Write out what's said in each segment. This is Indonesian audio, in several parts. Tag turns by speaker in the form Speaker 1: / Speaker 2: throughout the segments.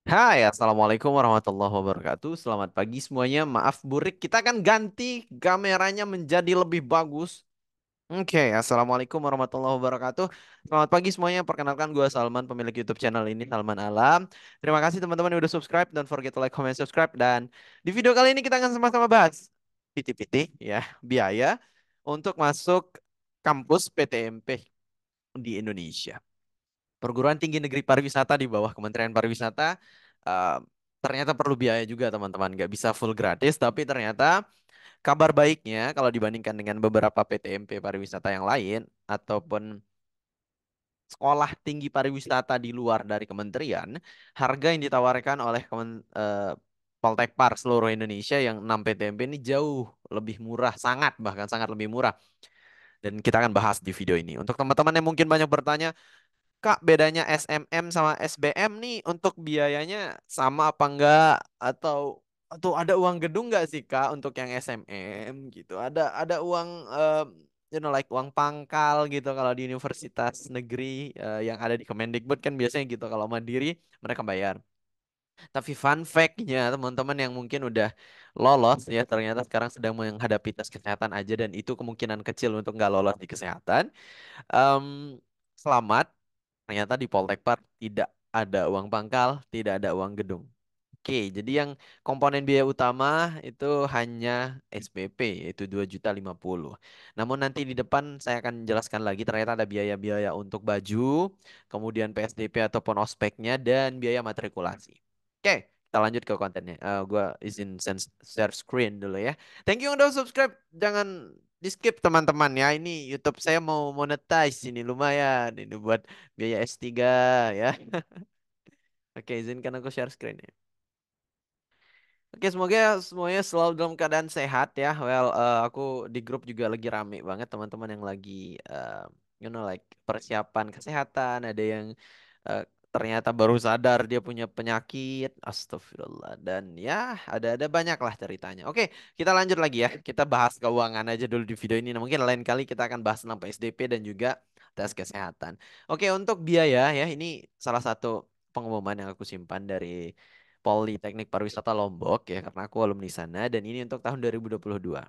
Speaker 1: Hai, Assalamualaikum warahmatullahi wabarakatuh. Selamat pagi semuanya. Maaf burik, kita akan ganti kameranya menjadi lebih bagus. Oke, Assalamualaikum warahmatullahi wabarakatuh. Selamat pagi semuanya. Perkenalkan gue Salman, pemilik YouTube channel ini, Salman Alam. Terima kasih teman-teman yang udah subscribe. Don't forget to like, comment, subscribe. Dan di video kali ini kita akan sama-sama bahas PT-PT ya, biaya untuk masuk kampus PTMP di Indonesia. Perguruan Tinggi Negeri Pariwisata di bawah Kementerian Pariwisata eh, ternyata perlu biaya juga teman-teman. Nggak bisa full gratis, tapi ternyata kabar baiknya kalau dibandingkan dengan beberapa PTMP pariwisata yang lain ataupun sekolah tinggi pariwisata di luar dari kementerian, harga yang ditawarkan oleh Poltekpar seluruh Indonesia yang 6 PTMP ini jauh lebih murah, sangat bahkan sangat lebih murah. Dan kita akan bahas di video ini. Untuk teman-teman yang mungkin banyak bertanya, Kak, bedanya SMM sama SBM nih untuk biayanya sama apa enggak atau ada uang gedung enggak sih Kak untuk yang SMM gitu. Ada uang like uang pangkal gitu kalau di universitas negeri yang ada di Kemendikbud kan biasanya gitu kalau mandiri mereka bayar. Tapi fun fact-nya teman-teman yang mungkin udah lolos ya ternyata sekarang sedang menghadapi tes kesehatan aja dan itu kemungkinan kecil untuk nggak lolos di kesehatan. Em, Selamat. Ternyata di Poltekpar tidak ada uang pangkal, tidak ada uang gedung. Oke, jadi yang komponen biaya utama itu hanya SPP, yaitu 2.050.000. Namun nanti di depan saya akan jelaskan lagi ternyata ada biaya-biaya untuk baju, kemudian PSDP ataupun ospeknya, dan biaya matrikulasi. Oke, kita lanjut ke kontennya. Gua izin share screen dulu ya. Thank you yang udah subscribe. Jangan di skip teman-teman ya. Ini YouTube saya mau monetize ini lumayan. Ini buat biaya S3 ya. Oke, izinkan aku share screen ya. Oke, semoga semuanya selalu dalam keadaan sehat ya. Well, aku di grup juga lagi rame banget teman-teman yang lagi like persiapan kesehatan. Ada yang eh, ternyata baru sadar dia punya penyakit. Astagfirullah. Dan ya, ada banyak lah ceritanya. Oke, kita lanjut lagi ya. Kita bahas keuangan aja dulu di video ini. Nah, mungkin lain kali kita akan bahas tentang PSDP dan juga tes kesehatan. Oke, untuk biaya ya, ini salah satu pengumuman yang aku simpan dari Politeknik Pariwisata Lombok ya karena aku alumni sana dan ini untuk tahun 2022.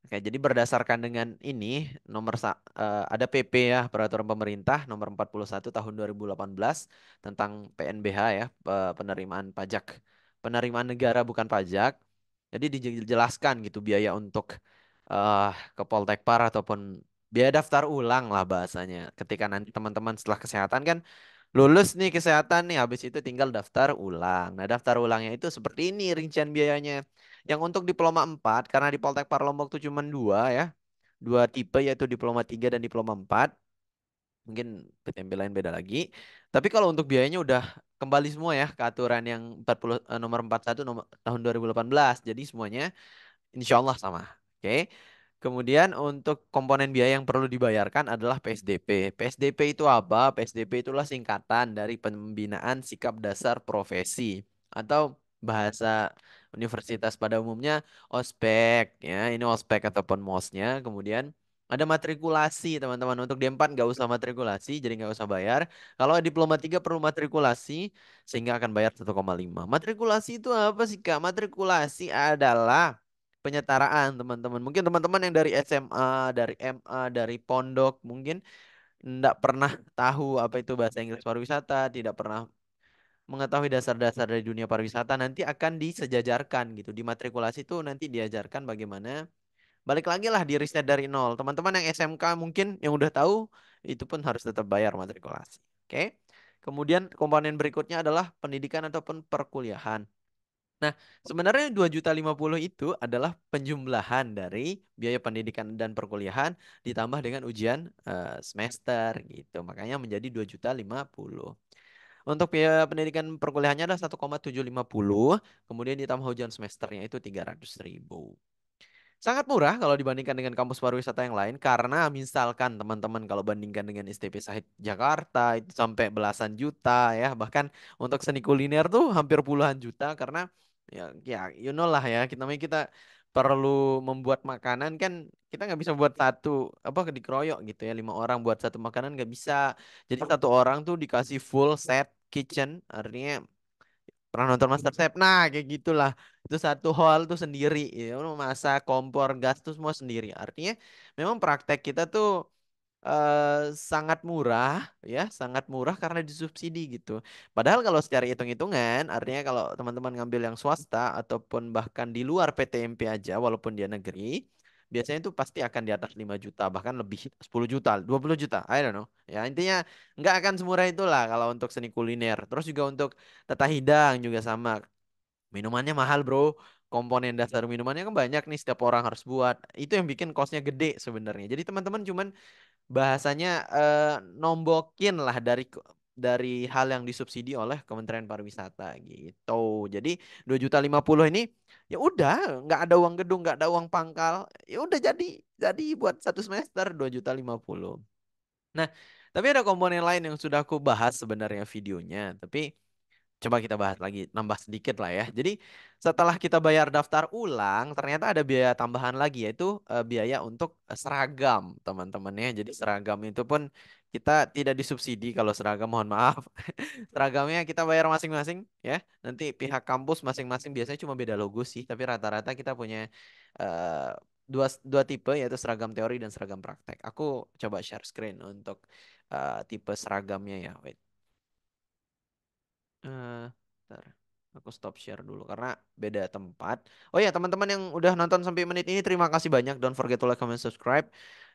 Speaker 1: Oke, jadi berdasarkan dengan ini ada PP ya Peraturan Pemerintah nomor 41 tahun 2018 tentang PNBH ya penerimaan pajak penerimaan negara bukan pajak. Jadi dijelaskan gitu biaya untuk ke Poltekpar ataupun biaya daftar ulang lah bahasanya. Ketika nanti teman-teman setelah kesehatan kan lulus nih kesehatan nih, habis itu tinggal daftar ulang. Nah, daftar ulangnya itu seperti ini rincian biayanya. Yang untuk diploma 4 karena di Poltek Parlombok tuh cuma dua ya. Dua tipe yaitu diploma 3 dan diploma 4. Mungkin PTMB lain beda lagi. Tapi kalau untuk biayanya udah kembali semua ya ke aturan yang 40 nomor 41 nomor tahun 2018. Jadi semuanya insya Allah sama. Oke. Kemudian untuk komponen biaya yang perlu dibayarkan adalah PSDP. PSDP itu apa? PSDP itulah singkatan dari Pembinaan Sikap Dasar Profesi atau bahasa universitas pada umumnya ospek ya. Ini ospek ataupun mosnya. Kemudian ada matrikulasi teman-teman. Untuk D4 nggak usah matrikulasi, jadi nggak usah bayar. Kalau diploma 3 perlu matrikulasi sehingga akan bayar 1,5. Matrikulasi itu apa sih Kak? Matrikulasi adalah penyetaraan teman-teman. Mungkin teman-teman yang dari SMA, dari MA, dari pondok mungkin tidak pernah tahu apa itu bahasa Inggris pariwisata, tidak pernah mengetahui dasar-dasar dari dunia pariwisata nanti akan disejajarkan gitu. Di matrikulasi itu nanti diajarkan bagaimana balik lagi lah di riset dari nol. Teman-teman yang SMK mungkin yang udah tahu itu pun harus tetap bayar matrikulasi. Oke. Kemudian komponen berikutnya adalah pendidikan ataupun perkuliahan. Nah, sebenarnya 2.050.000 itu adalah penjumlahan dari biaya pendidikan dan perkuliahan ditambah dengan ujian semester gitu. Makanya menjadi 2.050.000. Untuk biaya pendidikan perkuliahannya adalah 1,750, kemudian ditambah ujian semesternya itu 300.000. Sangat murah kalau dibandingkan dengan kampus pariwisata yang lain karena misalkan teman-teman kalau bandingkan dengan STP Sahid Jakarta itu sampai belasan juta ya bahkan untuk seni kuliner tuh hampir puluhan juta karena ya you know lah ya kita perlu membuat makanan kan kita nggak bisa buat satu apa dikeroyok gitu ya 5 orang buat satu makanan nggak bisa jadi satu orang tuh dikasih full set kitchen artinya Pernah nonton MasterChef? Nah, kayak gitulah. Itu satu hall tuh sendiri, ya. Masak, kompor, gas tuh semua sendiri. Artinya memang praktek kita tuh sangat murah, ya, sangat murah karena disubsidi gitu. Padahal kalau secara hitung-hitungan, artinya kalau teman-teman ngambil yang swasta ataupun bahkan di luar PTMP aja, walaupun dia negeri, biasanya itu pasti akan di atas 5 juta, bahkan lebih 10 juta, 20 juta, I don't know. Ya, intinya nggak akan semurah itulah kalau untuk seni kuliner. Terus juga untuk tata hidang juga sama. Minumannya mahal, bro. Komponen dasar minumannya kan banyak nih, setiap orang harus buat. Itu yang bikin costnya gede sebenarnya. Jadi teman-teman cuman bahasanya nombokin lah dari hal yang disubsidi oleh Kementerian Pariwisata gitu. Jadi 2,50 juta ini ya udah, nggak ada uang gedung, nggak ada uang pangkal, ya udah jadi buat satu semester 2,50 juta. Nah, tapi ada komponen lain yang sudah aku bahas sebenarnya videonya, tapi coba kita bahas lagi, nambah sedikit lah ya. Jadi setelah kita bayar daftar ulang, ternyata ada biaya tambahan lagi, yaitu biaya untuk seragam, teman-teman ya. Jadi seragam itu pun kita tidak disubsidi kalau seragam, mohon maaf. Seragamnya kita bayar masing-masing ya. Nanti pihak kampus masing-masing biasanya cuma beda logo sih, tapi rata-rata kita punya eh, dua tipe, yaitu seragam teori dan seragam praktek. Aku coba share screen untuk tipe seragamnya ya. Wait. Eh, Bentar. Aku stop share dulu karena beda tempat. Oh ya, teman-teman yang udah nonton sampai menit ini, terima kasih banyak. Don't forget to like, comment, subscribe.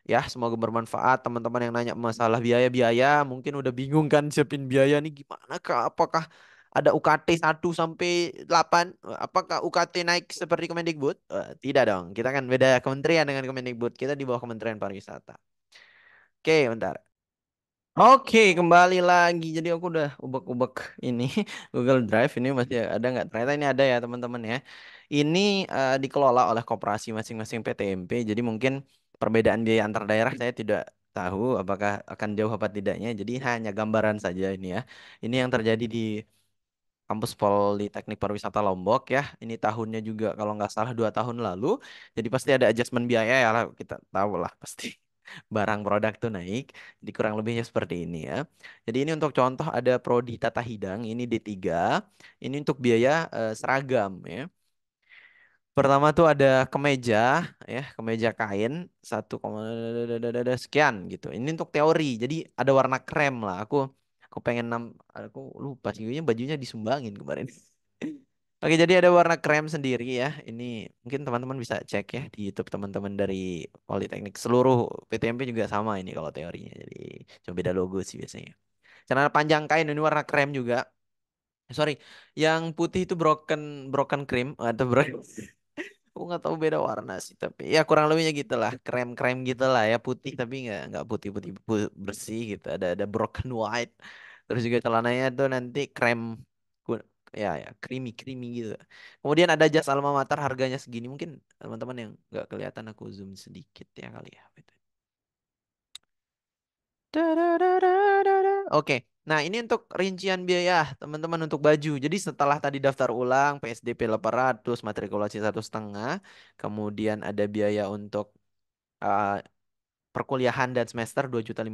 Speaker 1: Ya, semoga bermanfaat. Teman-teman yang nanya masalah biaya-biaya, mungkin udah bingung kan siapin biaya nih gimana Kak? Apakah ada UKT 1 sampai 8? Apakah UKT naik seperti Kemendikbud? Tidak dong. Kita kan beda kementerian dengan Kemendikbud. Kita di bawah Kementerian Pariwisata. Oke, bentar. Oke, kembali lagi. Jadi aku udah ubek-ubek ini Google Drive ini masih ada nggak? Ternyata ini ada ya teman-teman ya. Ini dikelola oleh koperasi masing-masing PTMP. Jadi mungkin perbedaan biaya antar daerah saya tidak tahu apakah akan jauh apa tidaknya. Jadi hanya gambaran saja ini ya. Ini yang terjadi di Kampus Politeknik Pariwisata Lombok ya. Ini tahunnya juga kalau nggak salah 2 tahun lalu. Jadi pasti ada adjustment biaya ya lah. Kita tahu lah pasti barang produk tuh naik. Jadi kurang lebihnya seperti ini ya. Jadi ini untuk contoh ada Prodi Tata Hidang. Ini D3. Ini untuk biaya seragam ya. Pertama tuh ada kemeja ya, kemeja kain 1, sekian gitu. Ini untuk teori. Jadi ada warna krem lah. Aku pengen aku lupa sih kayaknya bajunya disumbangin kemarin. Oke, jadi ada warna krem sendiri ya. Ini mungkin teman-teman bisa cek ya di YouTube teman-teman dari Politeknik. Seluruh PTMP juga sama ini kalau teorinya. Jadi cuma beda logo sih biasanya. Celana panjang kain ini warna krem juga. Sorry, yang putih itu broken broken cream atau aku nggak tahu beda warna sih, tapi ya kurang lebihnya gitulah, krem-krem gitulah ya, putih tapi nggak putih-putih bersih gitu, ada broken white. Terus juga celananya tuh nanti krem, ya ya creamy creamy gitu. Kemudian ada jas alma mater, harganya segini, mungkin teman-teman yang nggak kelihatan aku zoom sedikit ya kali ya. Dadadadadada. Oke, nah ini untuk rincian biaya teman-teman untuk baju. Jadi setelah tadi daftar ulang, PSDP 800, matrikulasi 1,5, kemudian ada biaya untuk uh, perkuliahan dan semester 2,50 juta.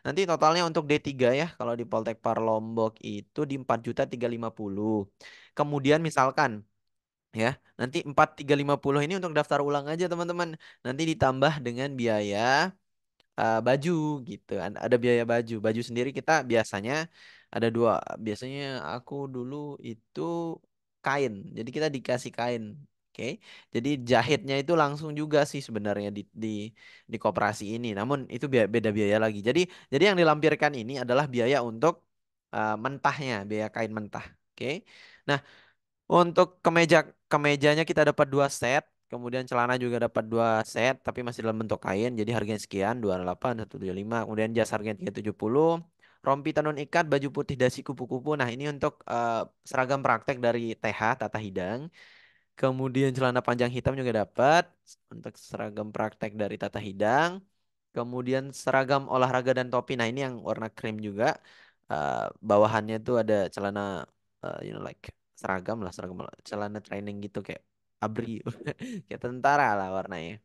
Speaker 1: Nanti totalnya untuk D3 ya, kalau di Poltek Par Lombok itu di 4,350 juta. Kemudian misalkan ya, nanti 4,350 ini untuk daftar ulang aja teman-teman. Nanti ditambah dengan biaya baju gitu. Ada biaya baju. Baju sendiri kita biasanya ada dua. Biasanya aku dulu itu kain. Jadi kita dikasih kain. Oke. Jadi jahitnya itu langsung juga sih sebenarnya di koperasi ini. Namun itu beda biaya lagi. Jadi yang dilampirkan ini adalah biaya untuk mentahnya, biaya kain mentah. Oke. Nah, untuk kemejanya kita dapat 2 set, kemudian celana juga dapat 2 set, tapi masih dalam bentuk kain, jadi harganya sekian, 28, 175. Kemudian jas harganya 370. Rompi tenun ikat, baju putih dasi kupu-kupu. Nah, ini untuk seragam praktek dari TH Tata Hidang. Kemudian celana panjang hitam juga dapat untuk seragam praktek dari Tata Hidang. Kemudian seragam olahraga dan topi. Nah, ini yang warna krim juga. Bawahannya tuh ada celana, like seragam lah, seragam celana training gitu kayak ABRI, kayak tentara lah warnanya.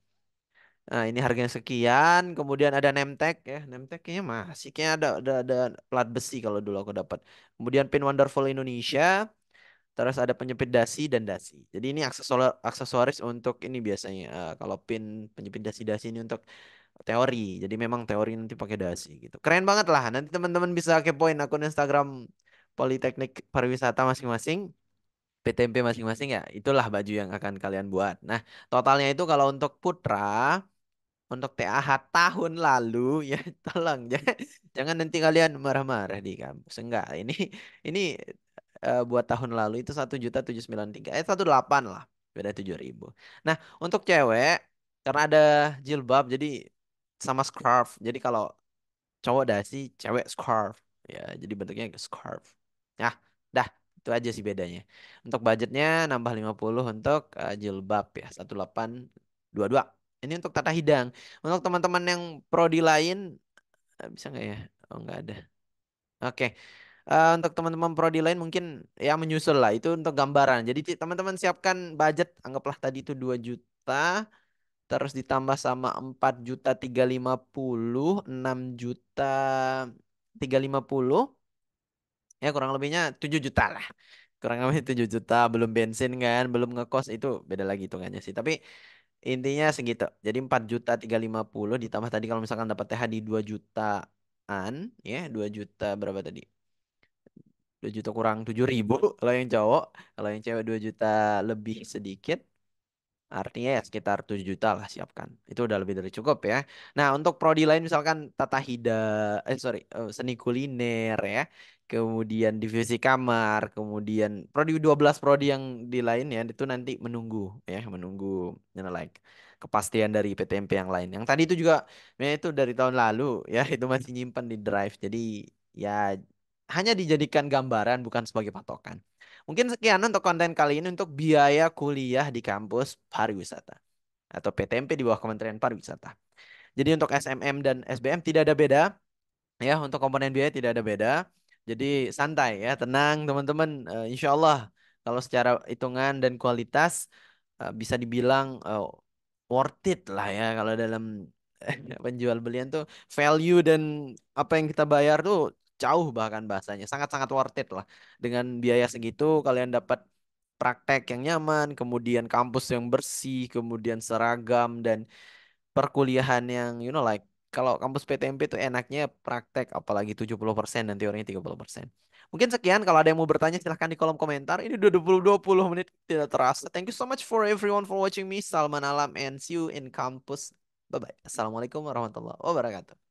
Speaker 1: Nah, ini harganya sekian. Kemudian ada name tag ya. Name tag kayaknya masih kayaknya ada plat besi kalau dulu aku dapat. Kemudian pin Wonderful Indonesia. Terus ada penyepit dasi dan dasi. Jadi ini aksesoris untuk ini biasanya. Kalau pin penyepit dasi-dasi ini untuk teori. Jadi memang teori nanti pakai dasi gitu. Keren banget lah. Nanti teman-teman bisa kepoin akun Instagram Politeknik Pariwisata masing-masing, PTMP masing-masing ya. Itulah baju yang akan kalian buat. Nah, totalnya itu kalau untuk putra, untuk TAH tahun lalu ya tolong jangan nanti kalian marah-marah di kampus. Enggak, ini buat tahun lalu itu 1.793 18 lah, beda 7.000. Nah, untuk cewek karena ada jilbab jadi sama scarf. Jadi kalau cowok dasi, cewek scarf. Ya, jadi bentuknya scarf. Nah, dah itu aja sih bedanya. Untuk budgetnya nambah 50 untuk jilbab ya 1822. Ini untuk tata hidang. Untuk teman-teman yang prodi lain bisa nggak ya? Oh nggak ada. Oke. Untuk teman-teman prodi lain mungkin ya menyusul lah itu untuk gambaran. Jadi teman-teman siapkan budget anggaplah tadi itu 2 juta terus ditambah sama 4.350 6 juta 350 ya kurang lebihnya 7 juta lah. Kurang lebih 7 juta belum bensin kan, belum ngekos itu beda lagi hitungannya sih. Tapi intinya segitu. Jadi 4.350 ditambah tadi kalau misalkan dapat TH di 2 jutaan ya 2 juta berapa tadi? 2 juta kurang 7.000 kalau yang cowok, kalau yang cewek 2 juta lebih sedikit. Artinya ya sekitar 7 juta lah siapkan. Itu udah lebih dari cukup ya. Nah, untuk prodi lain misalkan tata hida, seni kuliner ya. Kemudian divisi kamar, kemudian prodi 12 prodi yang di lain ya itu nanti menunggu ya, menunggu like kepastian dari PTMP yang lain. Yang tadi itu juga ya itu dari tahun lalu ya, itu masih nyimpan di drive. Jadi ya hanya dijadikan gambaran bukan sebagai patokan. Mungkin sekian untuk konten kali ini untuk biaya kuliah di kampus pariwisata atau PTMP di bawah Kementerian Pariwisata. Jadi untuk SMM dan SBM tidak ada beda ya, untuk komponen biaya tidak ada beda. Jadi santai ya, tenang teman-teman. Insya Allah kalau secara hitungan dan kualitas bisa dibilang worth it lah ya kalau dalam penjual belian tuh value dan apa yang kita bayar tuh jauh bahkan bahasanya sangat-sangat worth it lah. Dengan biaya segitu kalian dapat praktek yang nyaman, kemudian kampus yang bersih, kemudian seragam dan perkuliahan yang like kalau kampus PTMP itu enaknya praktek apalagi 70% dan teorinya 30%. Mungkin sekian kalau ada yang mau bertanya silahkan di kolom komentar. Ini udah 20 menit tidak terasa. Thank you so much for everyone for watching me. Salman Alam and see you in campus. Bye bye. Assalamualaikum warahmatullahi wabarakatuh.